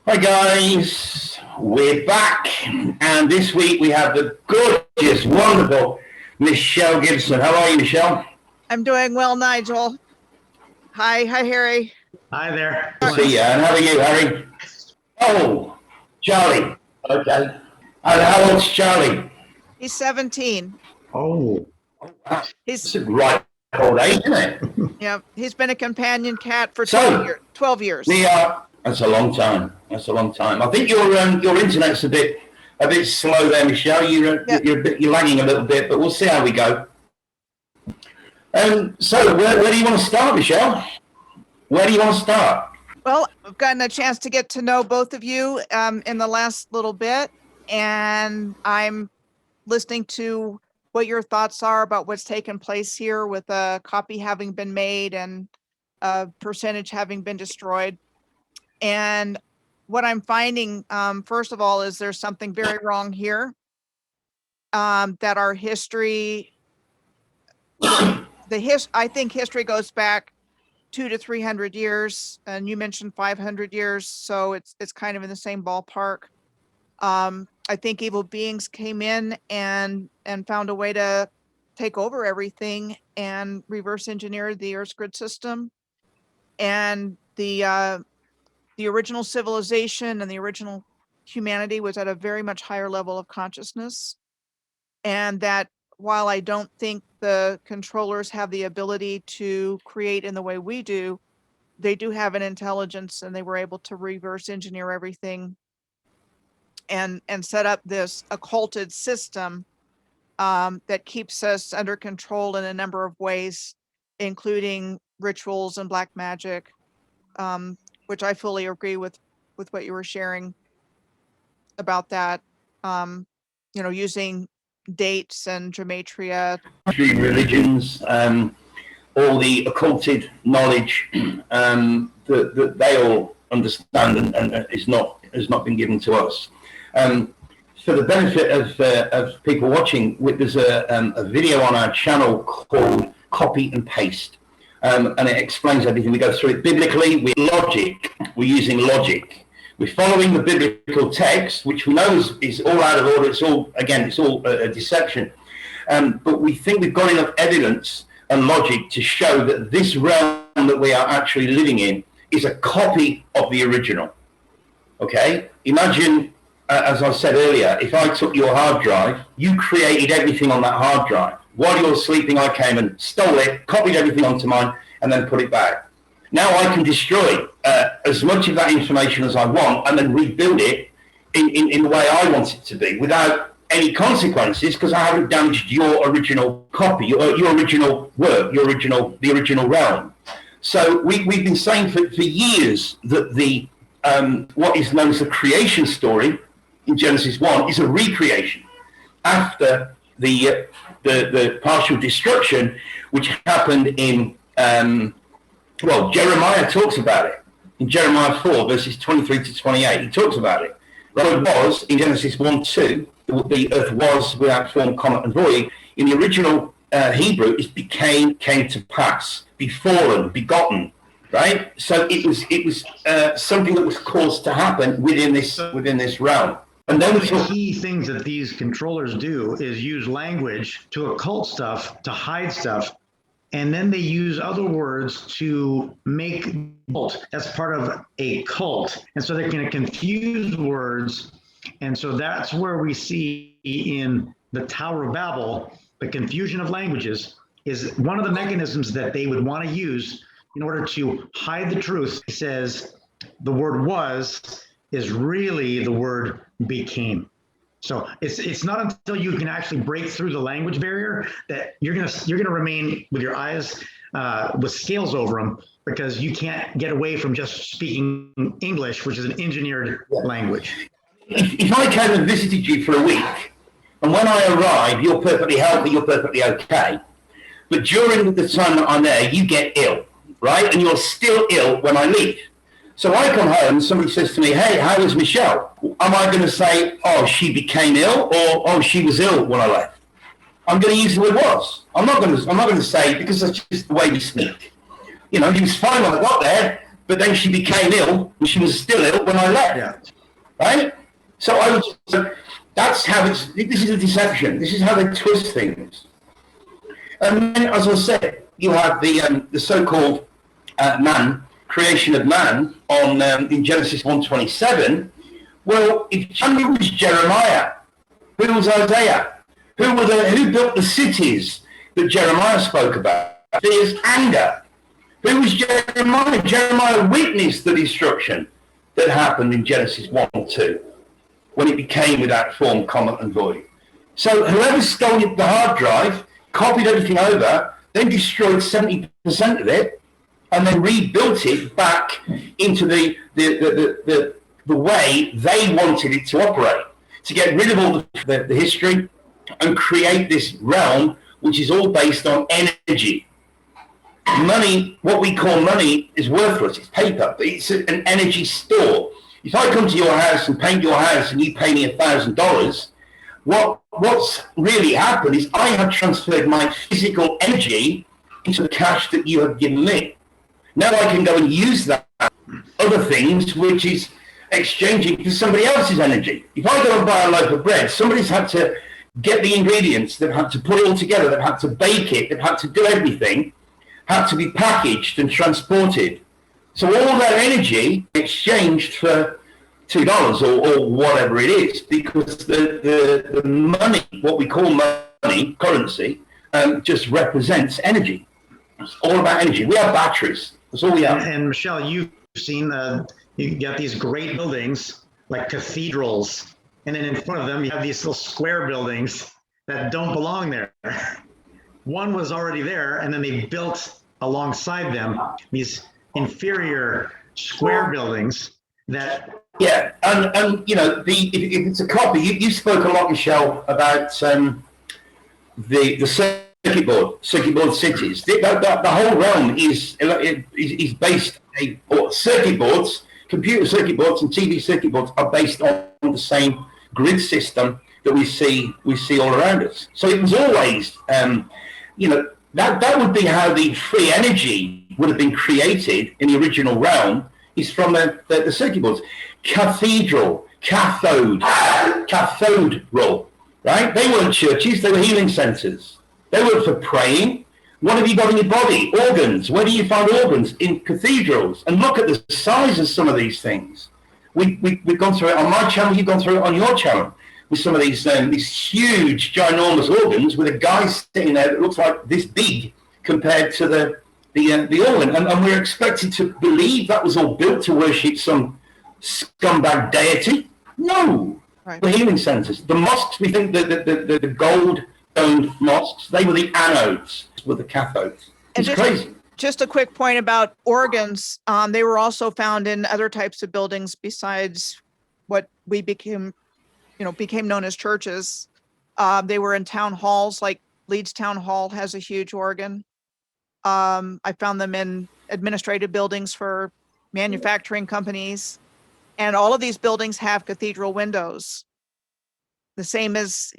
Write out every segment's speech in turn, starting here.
Hi guys, we're back, and this week we have the gorgeous, wonderful Michelle Gibson. How are you, Michelle? I'm doing well, Nigel. Hi, Harry. Hi there. See ya. And how are you, Harry? Oh, Charlie. Okay. And how old's Charlie? He's 17. Oh, It's a right old age, isn't it? Yeah, he's been a companion cat for So, 12 years. That's a long time. That's a long time. I think your internet's a bit slow there, Michelle. You're lagging a little bit, but we'll see how we go. So where do you want to start, Michelle? Where do you want to start? Well, I've gotten a chance to get to know both of you in the last little bit, and I'm listening to what your thoughts are about what's taken place here with a copy having been made and a percentage having been destroyed. And what I'm finding, first of all, is there's something very wrong here, that our history, I think history goes back 200 to 300 years, and you mentioned 500 years, so it's kind of in the same ballpark. I think evil beings came in and found a way to take over everything and reverse engineer the Earth's grid system. And the original civilization and the original humanity was at a very much higher level of consciousness. And that while I don't think the controllers have the ability to create in the way we do, they do have an intelligence, and they were able to reverse engineer everything and set up this occulted system that keeps us under control in a number of ways, including rituals and black magic, which I fully agree with what you were sharing about that, using dates and gematria. Religions, all the occulted knowledge that they all understand and has not been given to us. For the benefit of people watching, there's a video on our channel called Copy and Paste. And it explains everything. We go through it biblically with logic. We're using logic. We're following the biblical text, which we know is all out of order. It's all a deception. But we think we've got enough evidence and logic to show that this realm that we are actually living in is a copy of the original. Okay? Imagine, as I said earlier, if I took your hard drive, you created everything on that hard drive. While you're sleeping, I came and stole it, copied everything onto mine, and then put it back. Now I can destroy as much of that information as I want and then rebuild it in the way I want it to be without any consequences, because I haven't damaged your original copy, your original work, the original realm. So we've been saying for years that the what is known as the creation story in Genesis 1 is a recreation after the partial destruction, which happened in, Jeremiah talks about it. In Jeremiah 4, verses 23 to 28, he talks about it. It was, in Genesis 1:2, the earth was without form, comma, and void. In the original Hebrew, it came to pass, be fallen, begotten, right? So it was something that was caused to happen within this realm. And then the key things that these controllers do is use language to occult stuff, to hide stuff, and then they use other words to make cult as part of a cult. And so they're going to confuse words. And so that's where we see in the Tower of Babel, the confusion of languages is one of the mechanisms that they would want to use in order to hide the truth. It says the word was is really the word became. So it's not until you can actually break through the language barrier that you're gonna remain with your eyes with scales over them, because you can't get away from just speaking English, which is an engineered language. If I came and visited you for a week, and when I arrive, you're perfectly healthy, you're perfectly okay, but during the time that I'm there, you get ill, right? And you're still ill when I leave. So I come home and somebody says to me, hey, how is Michelle? Am I going to say, oh, she became ill, or oh, she was ill when I left? I'm going to use the word was. I'm not going to say, because that's just the way we speak. You know, he was fine when I got there, but then she became ill, and she was still ill when I left. Yeah. Right? So that's how this is a deception. This is how they twist things. And then, as I said, you have the so-called creation of man in Genesis 1:27. Well, if who was Jeremiah? Who was Isaiah? Who built the cities that Jeremiah spoke about? There's anger. Who was Jeremiah? Jeremiah witnessed the destruction that happened in Genesis 1 or 2 when it became without form, comma, and void. So whoever stole the hard drive, copied everything over, then destroyed 70% of it, and then rebuilt it back into the way they wanted it to operate, to get rid of all the history and create this realm which is all based on energy. Money, what we call money, is worthless. It's paper, but it's an energy store. If I come to your house and paint your house and you pay me $1,000, what's really happened is I have transferred my physical energy into the cash that you have given me. Now I can go and use that other things, which is exchanging for somebody else's energy. If I go and buy a loaf of bread, somebody's had to get the ingredients, they've had to put it all together, they've had to bake it, they've had to do everything, had to be packaged and transported. So all that energy exchanged for $2 or whatever it is, because the money, what we call money, currency, just represents energy. It's all about energy. We have batteries. That's all we have. And Michelle, you've seen you got these great buildings like cathedrals, and then in front of them you have these little square buildings that don't belong there. One was already there, and then they built alongside them these inferior square buildings that. Yeah, and you know, if it's a copy, you spoke a lot, Michelle, about the circuit board cities. The whole realm is based on circuit boards. Computer circuit boards and TV circuit boards are based on the same grid system that we see all around us. So it was always, that would be how the free energy would have been created in the original realm, is from the circuit boards. Cathedral, cathode roll, right? They weren't churches, they were healing centers. They were for praying. What have you got in your body? Organs. Where do you find organs? In cathedrals. And look at the size of some of these things. We've gone through it on my channel, you've gone through it on your channel, with some of these huge, ginormous organs with a guy sitting there that looks like this big compared to the organ. And we're expected to believe that was all built to worship some scumbag deity? No. Right. The healing centers. The mosques, we think that the gold-domed mosques, they were the anodes, were the cathodes. It's crazy. Just a quick point about organs. They were also found in other types of buildings besides what we became known as churches. They were in town halls, like Leeds Town Hall has a huge organ. I found them in administrative buildings for manufacturing companies. And all of these buildings have cathedral windows. The same as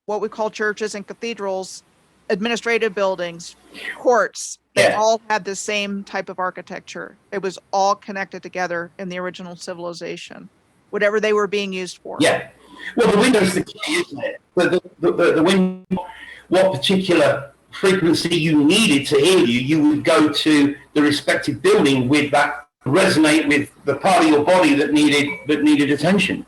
what we call churches and cathedrals, administrative buildings, courts. They all had the same type of architecture. It was all connected together in the original civilization, whatever they were being used for. Yeah. Well, the window's the key, isn't it? The window, what particular frequency you needed to hear you would go to the respective building with that, resonate with the part of your body that needed attention.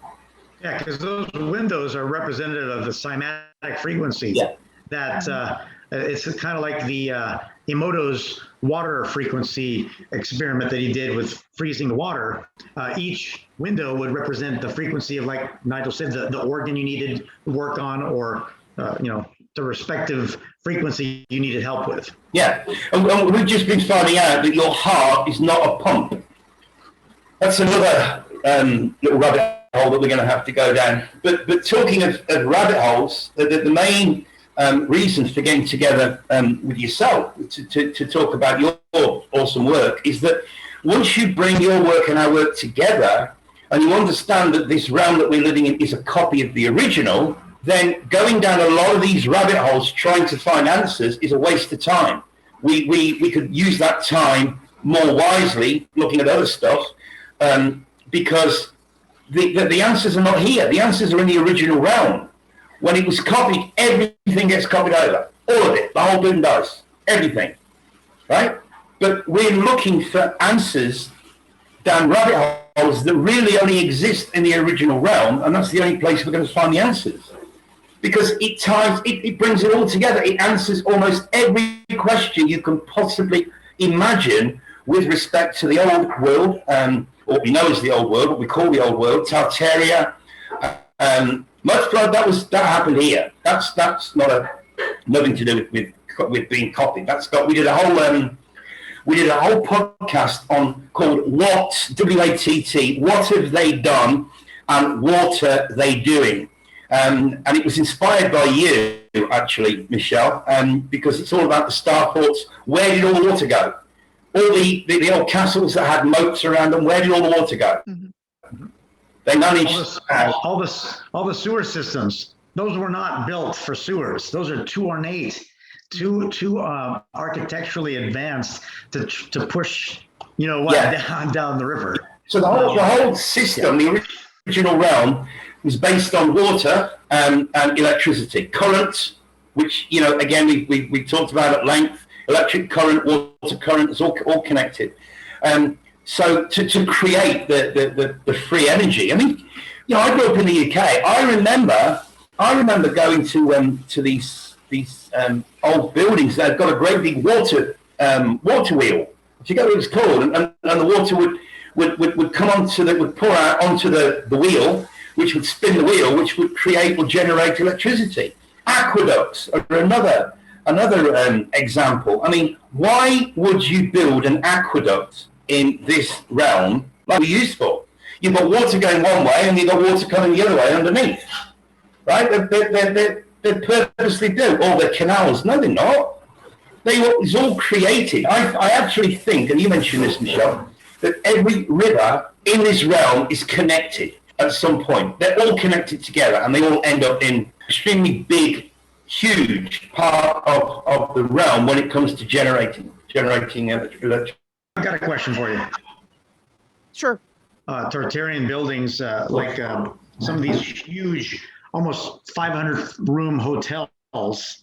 Yeah, because those windows are representative of the cymatic frequency. Yeah. That it's kind of like the Emoto's water frequency experiment that he did with freezing the water. Each window would represent the frequency of, like Nigel said, the organ you needed to work on, or the respective frequency you needed help with. Yeah, and we've just been finding out that your heart is not a pump. That's another little rabbit hole that we're going to have to go down. But talking of rabbit holes, the main reason for getting together with yourself to talk about your awesome work is that once you bring your work and our work together, and you understand that this realm that we're living in is a copy of the original, then going down a lot of these rabbit holes trying to find answers is a waste of time. We could use that time more wisely, looking at other stuff, because the answers are not here. The answers are in the original realm. When it was copied, everything gets copied over. All of it, the whole boom dice, everything, right? But we're looking for answers down rabbit holes that really only exist in the original realm, and that's the only place we're going to find the answers. Because it brings it all together. It answers almost every question you can possibly imagine with respect to the old world, what we know as the old world, what we call the old world, Tartaria, Mudflood. That happened here. That's not nothing to do with being copied. We did a whole podcast called What WATT. What have they done, and what are they doing? And it was inspired by you, actually, Michelle, because it's all about the star forts. Where did all the water go? All the old castles that had moats around them, where did all the water go? Mm-hmm. They managed all the sewer systems. Those were not built for sewers. Those are too ornate, too architecturally advanced to push, down the river. So the whole system, the original realm, was based on water and electricity, current, which again we talked about at length. Electric current, water current, it's all connected. So to create the free energy. I mean, I grew up in the UK. I remember going to these old buildings that had got a great big water wheel. I forget what it was called, and the water would come would pour out onto the wheel, which would spin the wheel, which would create or generate electricity. Aqueducts are another example. I mean, why would you build an aqueduct in this realm like we used for? You've got water going one way and you've got water coming the other way underneath, right? They purposely do. All the canals, no, they're not. It's all created. I actually think, and you mentioned this, Michelle, that every river in this realm is connected at some point. They're all connected together and they all end up in extremely big, huge part of the realm when it comes to generating electricity. I've got a question for you. Sure. Tartarian buildings, like some of these huge, almost 500-room hotels,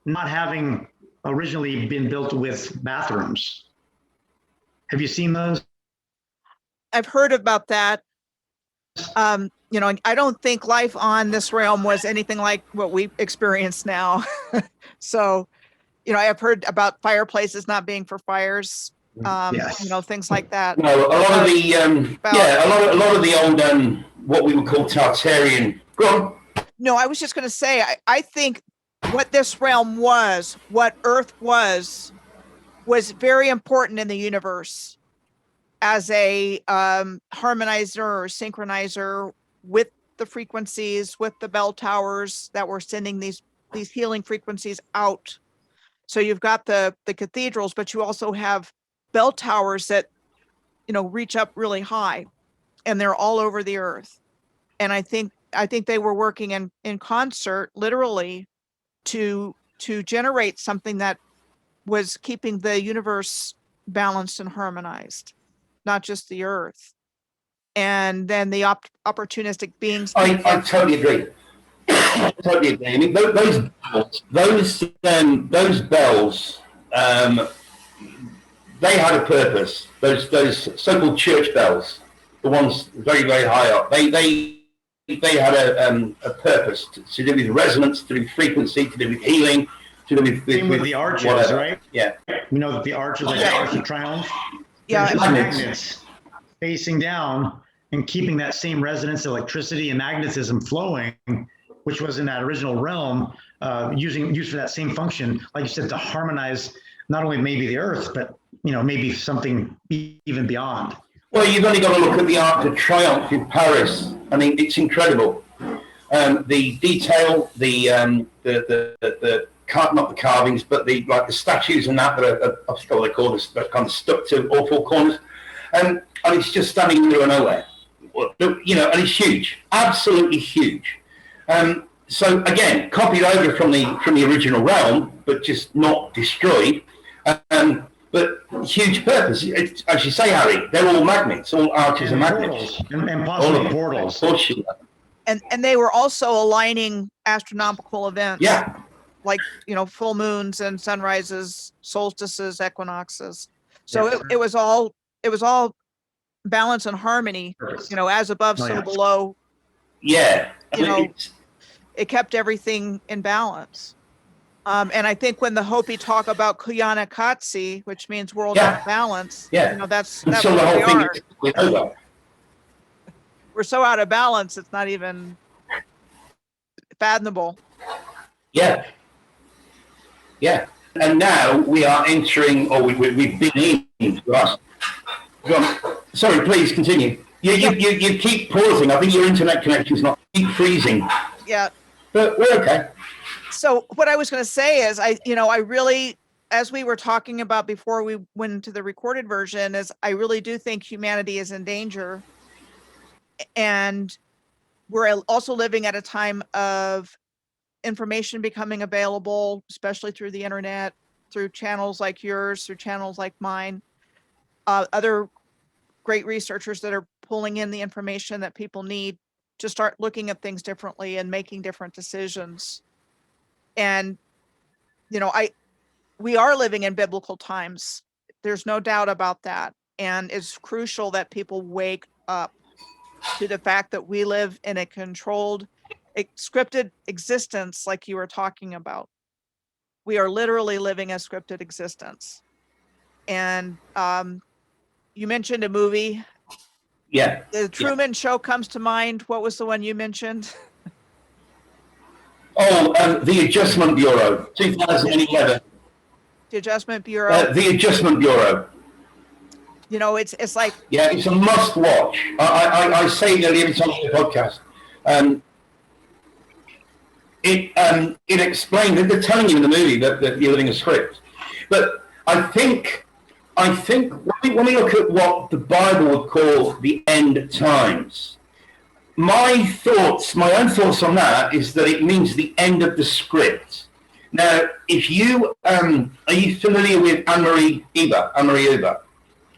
not having originally been built with bathrooms. Have you seen those? I've heard about that. I don't think life on this realm was anything like what we experience now. So, I've heard about fireplaces not being for fires. Yes. Things like that. No, a lot of the a lot of the old what we would call Tartarian. Go on. No, I was just going to say, I think what this realm was, what Earth was very important in the universe as a harmonizer or synchronizer with the frequencies, with the bell towers that were sending these healing frequencies out. So you've got the cathedrals, but you also have bell towers that reach up really high, and they're all over the earth. And I think they were working in concert, literally, to generate something that was keeping the universe balanced and harmonized, not just the earth. And then the opportunistic beings. I totally agree. Totally agree. I mean, those bells, they had a purpose. Those so-called church bells, the ones very, very high up, they had a purpose to do with resonance, to do with frequency, to do with healing, to do with the arches, whatever. Right? Yeah. The arches, like the Arch of Triumph. Yeah. Magnets facing down and keeping that same resonance, electricity, and magnetism flowing, which was in that original realm, used for that same function, like you said, to harmonize not only maybe the earth, but maybe something even beyond. Well, you've only got to look at the Arc de Triomphe in Paris. I mean, it's incredible. The detail, not the carvings, but the statues and that are I forgot what they call this, but kind of stuck to all four corners, and it's just standing in the middle of nowhere. And it's huge, absolutely huge. So again, copied over from the original realm, but just not destroyed. but huge purpose. It's, as you say, Harry, they're all magnets. All arches are magnets. Portals, and possibly portals. And they were also aligning astronomical events. Yeah. Like, full moons and sunrises, solstices, equinoxes. So Yes. it was all balance and harmony, as above, so below. Yeah. It kept everything in balance. And I think when the Hopi talk about Kuyana Katsi, which means world out of balance, that's so what the whole we thing are. is over. We're so out of balance, it's not even fathomable. Yeah. Yeah. And now we are entering, or we've been in. Sorry, please continue. You keep pausing. I think your internet connection is not keep freezing. Yeah. But we're okay. So what I was going to say is, I really, as we were talking about before we went into the recorded version, is I really do think humanity is in danger. And we're also living at a time of information becoming available, especially through the internet, through channels like yours, through channels like mine, other great researchers that are pulling in the information that people need to start looking at things differently and making different decisions. And, we are living in biblical times. There's no doubt about that. And it's crucial that people wake up to the fact that we live in a controlled, scripted existence, like you were talking about. We are literally living a scripted existence. And you mentioned a movie. Yeah. The Truman Show comes to mind. What was the one you mentioned? Oh, the Adjustment Bureau, 2011. The Adjustment Bureau. The Adjustment Bureau. It's like. Yeah, it's a must watch. I say it every time on the podcast. It explained, they're telling you in the movie that you're living a script. But I think when we look at what the Bible would call the end times, my own thoughts on that is that it means the end of the script. Now, if you are you familiar with Anne-Marie Uber?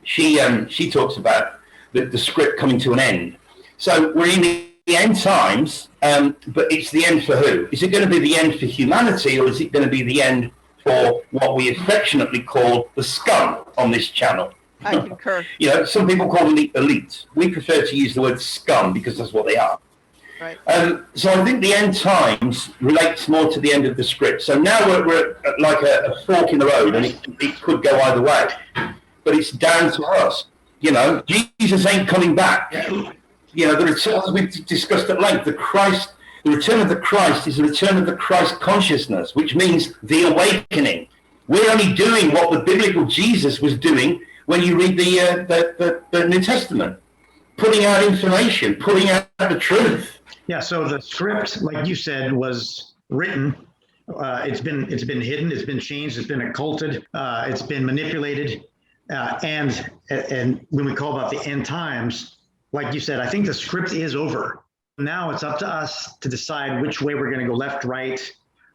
She talks about the script coming to an end. So we're in the end times, but it's the end for who? Is it going to be the end for humanity, or is it going to be the end for what we affectionately call the scum on this channel? I concur. Some people call them the elite. We prefer to use the word scum because that's what they are. Right. So I think the end times relates more to the end of the script. So now we're at like a fork in the road, and it could go either way. But it's down to us. Jesus ain't coming back. The return, as we've discussed at length, the return of the Christ is the return of the Christ consciousness, which means the awakening. We're only doing what the biblical Jesus was doing when you read the New Testament, putting out information, putting out the truth. Yeah, so the script, like you said, was written. It's been hidden. It's been changed. It's been occulted. It's been manipulated. And when we call about the end times, like you said, I think the script is over. Now it's up to us to decide which way we're going to go, left, right.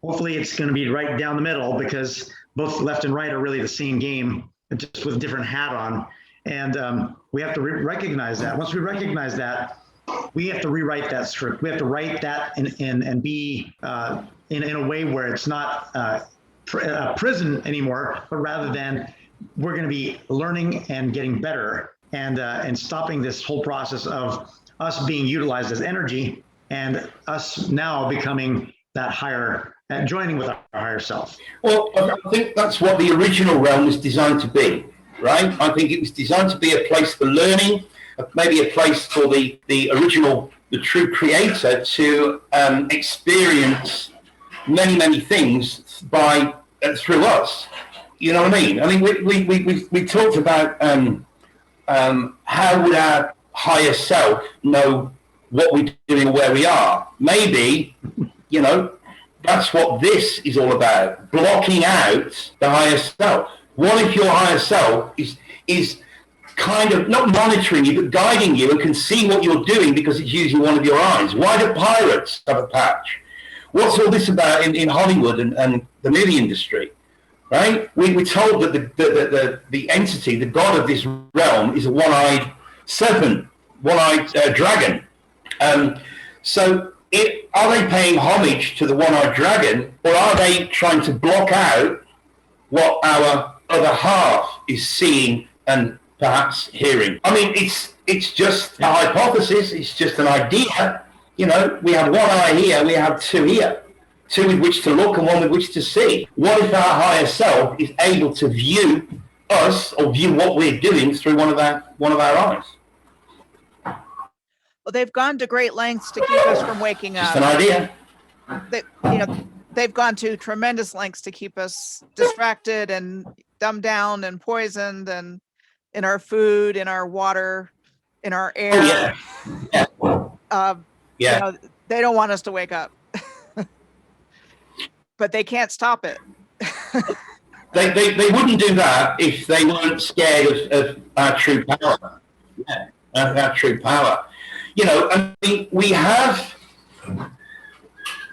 Hopefully it's going to be right down the middle, because both left and right are really the same game, just with a different hat on. And we have to recognize that. Once we recognize that, we have to rewrite that script. We have to write that and be in a way where it's not a prison anymore, but rather than we're going to be learning and getting better, and stopping this whole process of us being utilized as energy and us now becoming that higher, joining with our higher self. Well, I think that's what the original realm was designed to be, right? I think it was designed to be a place for learning, maybe a place for the true creator to experience many things through us. You know what I mean? I mean, we talked about how would our higher self know what we're doing and where we are. Maybe, that's what this is all about, blocking out the higher self. What if your higher self is kind of not monitoring you, but guiding you and can see what you're doing because it's using one of your eyes? Why do pirates have a patch? What's all this about in Hollywood and the movie industry? right? We're told that the entity, the god of this realm, is a one-eyed serpent, one-eyed dragon. So are they paying homage to the one-eyed dragon, or are they trying to block out what our other half is seeing and perhaps hearing? I mean, it's just a hypothesis. It's just an idea. You know, we have one eye here, we have two here. Two with which to look and one with which to see. What if our higher self is able to view us or view what we're doing through one of our eyes? Well, they've gone to great lengths to keep us from waking up. Just an idea. They've gone to tremendous lengths to keep us distracted and dumbed down and poisoned, and in our food, in our water, in our air. Oh, yeah. You know, they don't want us to wake up. But they can't stop it. They wouldn't do that if they weren't scared of our true power. Yeah, our true power. You know, I mean, we have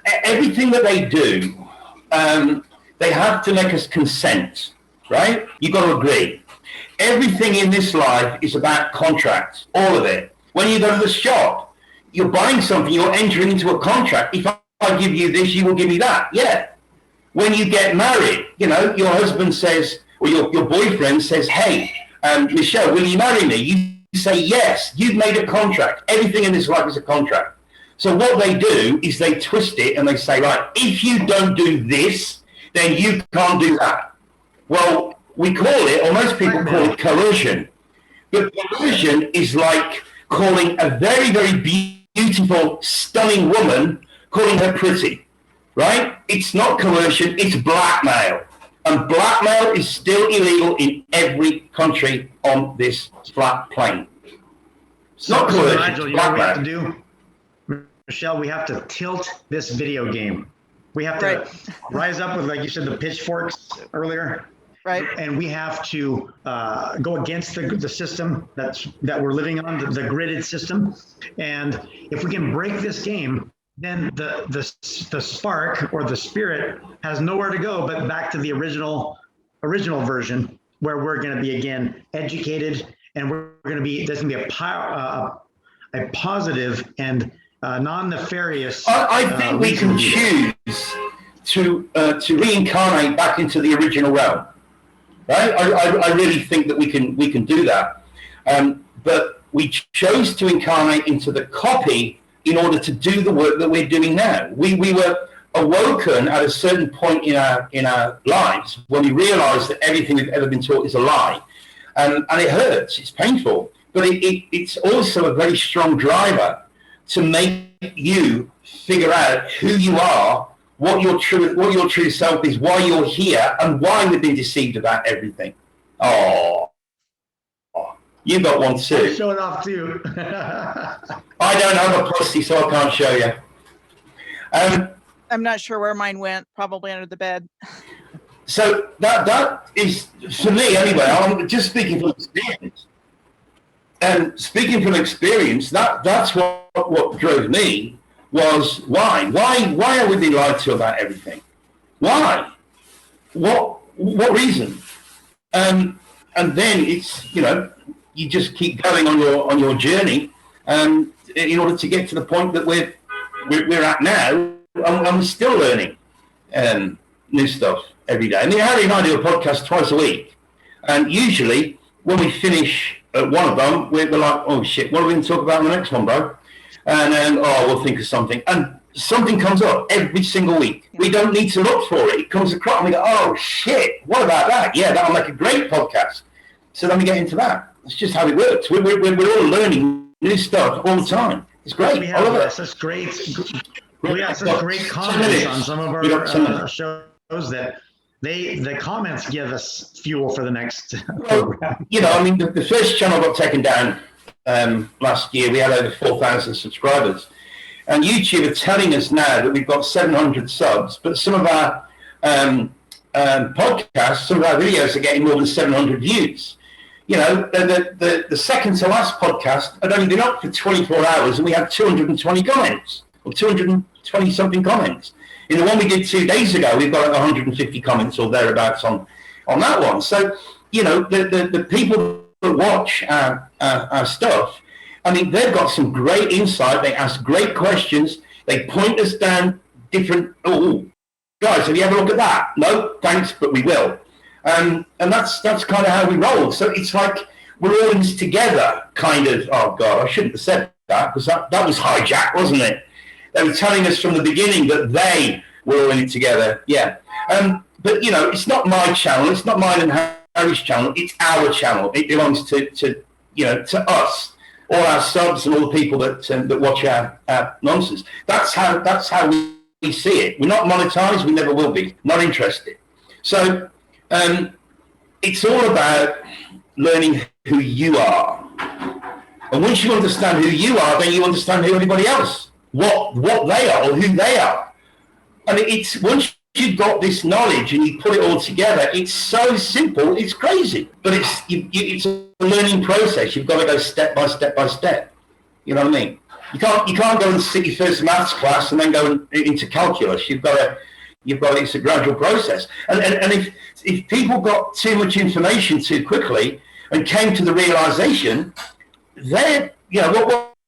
everything that they do. They have to make us consent, right? You've got to agree. Everything in this life is about contracts, all of it. When you go to the shop, you're buying something, you're entering into a contract. If I give you this, you will give me that. Yeah. When you get married, you know, your husband says, or your boyfriend says, hey, Michelle, will you marry me? You say yes. You've made a contract. Everything in this life is a contract. So what they do is they twist it and they say, right, if you don't do this, then you can't do that. Well, we call it, or most people call it coercion. But coercion is like calling a very, very beautiful, stunning woman, calling her pretty. Right? It's not coercion, it's blackmail. And blackmail is still illegal in every country on this flat plane. It's not coercion, Nigel, you know what we have to do? Michelle, we have to tilt this video game. We have to rise up with, like you said, the pitchforks earlier. Right. And we have to go against the system that we're living on, the gridded system. And if we can break this game, then the spark or the spirit has nowhere to go but back to the original version, where we're going to be again educated, and there's going to be a positive and non-nefarious. I think we can choose to reincarnate back into the original realm, right? I really think that we can do that, but we chose to incarnate into the copy in order to do the work that we're doing now. We were awoken at a certain point in our lives when we realized that everything we've ever been taught is a lie. And it hurts, it's painful, but it's also a very strong driver to make you figure out who you are, what your true self is, why you're here, and why we've been deceived about everything. Oh. You got one too. I'm showing off too. I don't have a pussy, so I can't show you. I'm not sure where mine went. Probably under the bed. So that is, for me anyway, I'm just speaking from experience. And speaking from experience, that's what drove me was why? Why are we being lied to about everything? Why? What reason? And then it's, you know, you just keep going on your journey, in order to get to the point that we're at now. I'm still learning new stuff every day. I mean, Harry and I do a podcast twice a week, and usually when we finish one of them, we're like, oh shit, what are we going to talk about in the next one, bro? And then we'll think of something, and something comes up every single week. We don't need to look for it. It comes across, and we go, oh shit, what about that? Yeah, that'll make a great podcast. So then we get into that. It's just how it works. We're all learning new stuff all the time. It's great. We I love it. such great comments on some of our shows that the comments give us fuel for the next program. You know, I mean, the first channel got taken down last year. We had over 4,000 subscribers. And YouTube are telling us now that we've got 700 subs, but some of our podcasts, some of our videos are getting more than 700 views. You know, the second to last podcast had only been up for 24 hours and we had 220 comments, or 220 something comments. In the one we did 2 days ago, we've got like 150 comments or thereabouts on that one. So, you know, the people that watch our stuff, I mean, they've got some great insight. They ask great questions. They point us down different, oh, guys, have you ever looked at that? No, thanks, but we will. And that's kind of how we roll. So it's like we're all in this together, kind of. Oh, God, I shouldn't have said that, because that was hijack, wasn't it? They were telling us from the beginning that they were all in it together. Yeah. But, you know, it's not my channel. It's not mine and Harry's channel. It's our channel. It belongs to you know, to us, all our subs and all the people that watch our nonsense. That's how we see it. We're not monetized. We never will be. Not interested. So it's all about learning who you are. And once you understand who you are, then you understand who everybody else, what they are or who they are. I mean, it's once you've got this knowledge and you put it all together, it's so simple, it's crazy. But it's a learning process. You've got to go step by step by step. You know what I mean? You can't go and sit your first maths class and then go into calculus. You've got it's a gradual process. And if people got too much information too quickly and came to the realization, then, you know,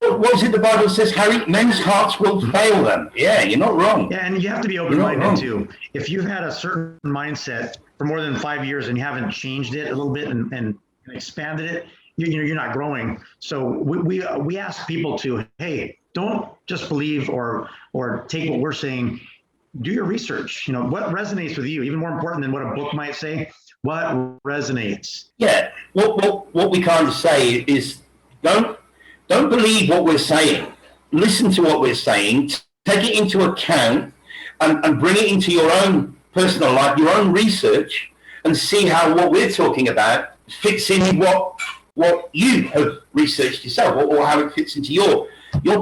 what is it the Bible says, Harry? Men's hearts will fail them. Yeah, you're not wrong. Yeah, and you have to be open-minded too. If you've had a certain mindset for more than 5 years and you haven't changed it a little bit and expanded it, you're not growing. So we ask people to, hey, don't just believe or take what we're saying. Do your research. You know, what resonates with you? Even more important than what a book might say, what resonates? Yeah. What we kind of say is don't believe what we're saying. Listen to what we're saying. Take it into account and bring it into your own personal life, your own research, and see how what we're talking about fits in what you have researched yourself, or how it fits into your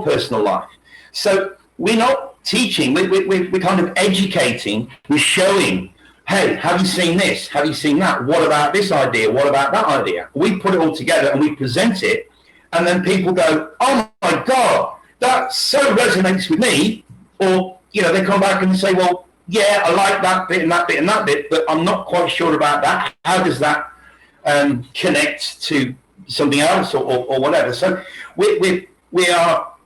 personal life. So we're not teaching. We're kind of educating. We're showing. Hey, have you seen this? Have you seen that? What about this idea? What about that idea? We put it all together and we present it. And then people go, oh my God, that so resonates with me. Or, you know, they come back and say, well, yeah, I like that bit and that bit and that bit, but I'm not quite sure about that. How does that connect to something else or whatever? So we have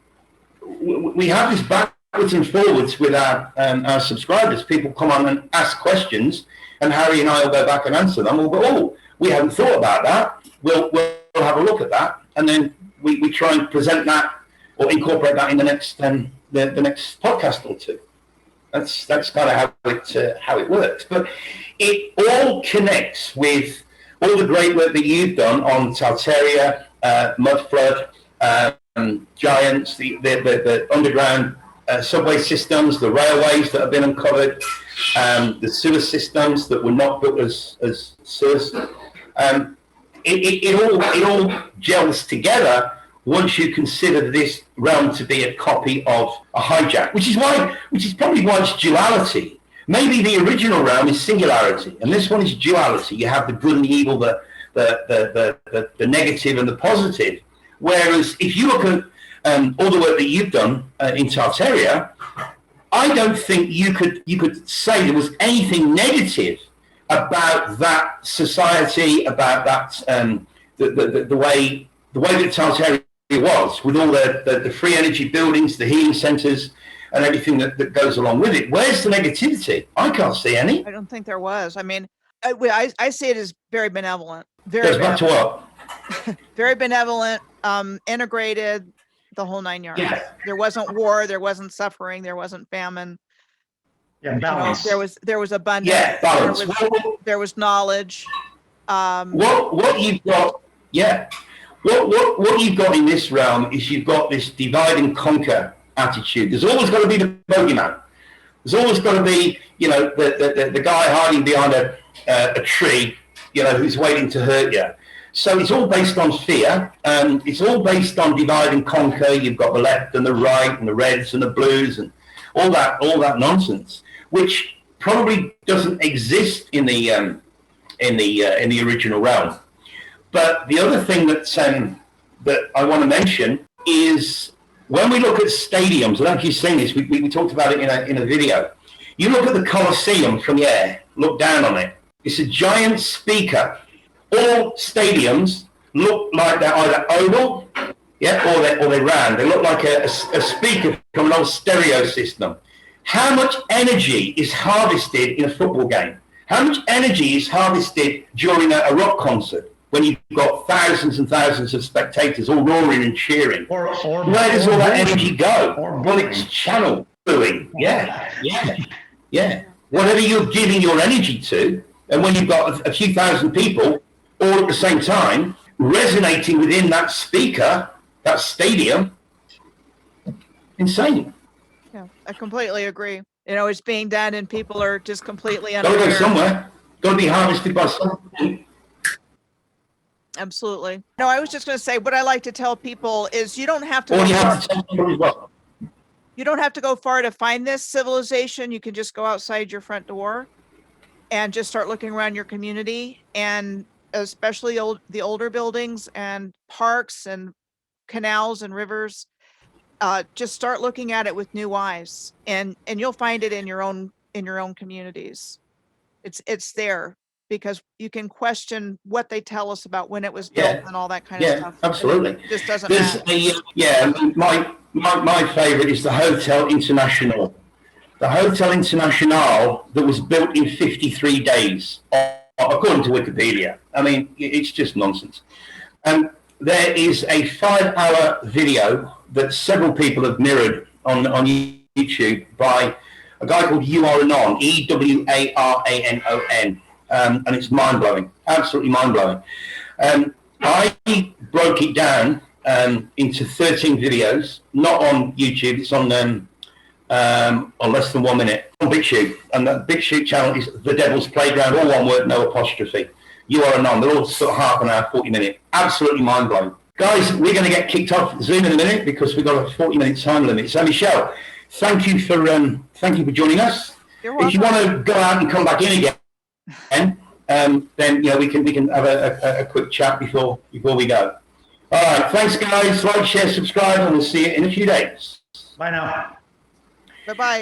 this backwards and forwards with our subscribers. People come on and ask questions, and Harry and I will go back and answer them. We'll go, oh, we hadn't thought about that. We'll have a look at that. And then we try and present that or incorporate that in the next the next podcast or two. That's kind of how it works. But it all connects with all the great work that you've done on Tartaria, Mudflood, Giants, the underground subway systems, the railways that have been uncovered, the sewer systems that were not built as sewers. It all gels together once you consider this realm to be a copy of a hijack, which is probably why it's duality. Maybe the original realm is singularity, and this one is duality. You have the good and the evil, the negative and the positive. Whereas if you look at all the work that you've done in Tartaria, I don't think you could say there was anything negative about that society, about that the way that Tartaria was, with all the free energy buildings, the healing centres, and everything that goes along with it. Where's the negativity? I can't see any. I don't think there was. I mean, I see it as very benevolent. Goes back to what? Very benevolent, integrated, the whole 9 yards. Yeah. There wasn't war, there wasn't suffering, there wasn't famine. Yeah, balance. You know, there was abundance. Yeah, balance. There was knowledge. What you've got, yeah. What you've got in this realm is you've got this divide and conquer attitude. There's always got to be the bogeyman. There's always got to be, you know, the guy hiding behind a tree, you know, who's waiting to hurt you. So it's all based on fear. It's all based on divide and conquer. You've got the left and the right and the reds and the blues and all that nonsense, which probably doesn't exist in the original realm. But the other thing that I want to mention is when we look at stadiums, I don't know if you've seen this, we talked about it in a video. You look at the Colosseum from the air, look down on it. It's a giant speaker. All stadiums look like they're either oval, yeah, or they're round. They look like a speaker from an old stereo system. How much energy is harvested in a football game? How much energy is harvested during a rock concert when you've got thousands and thousands of spectators all roaring and cheering? Where does all that energy go? Well, it's channel booing. Yeah. Whatever you're giving your energy to, and when you've got a few thousand people all at the same time resonating within that speaker, that stadium, insane. Yeah, I completely agree. You know, it's being done and people are just completely Got to unaware. go somewhere. Got to be harvested by something. Absolutely. No, I was just going to say, what I like to tell people is you don't have to Or go you far. have to tell people as well. You don't have to go far to find this civilization. You can just go outside your front door and just start looking around your community, and especially the older buildings and parks and canals and rivers. Just start looking at it with new eyes, and you'll find it in your own communities. It's there because you can question what they tell us about when it was built and all that kind of stuff. Absolutely. It just doesn't There's matter. my favourite is the Hotel International. The Hotel International that was built in 53 days, according to Wikipedia. I mean, it's just nonsense. There is a 5-hour video that several people have mirrored on YouTube by a guy called Ewaran, Ewaran, and it's mind-blowing, absolutely mind-blowing. I broke it down into 13 videos, not on YouTube, it's on less than 1 minute, on BitChute, and that BitChute channel is The Devil's Playground, all one word, no apostrophe. Ewaran, they're all sort of half an hour, 40-minute, absolutely mind-blowing. Guys, we're going to get kicked off Zoom in a minute because we've got a 40-minute time limit. So, Michelle, thank you for joining us. You're welcome. If you want to go out and come back in again, then we can have a quick chat before we go. All right, thanks, guys. Like, share, subscribe, and we'll see you in a few days. Bye now. Bye-bye.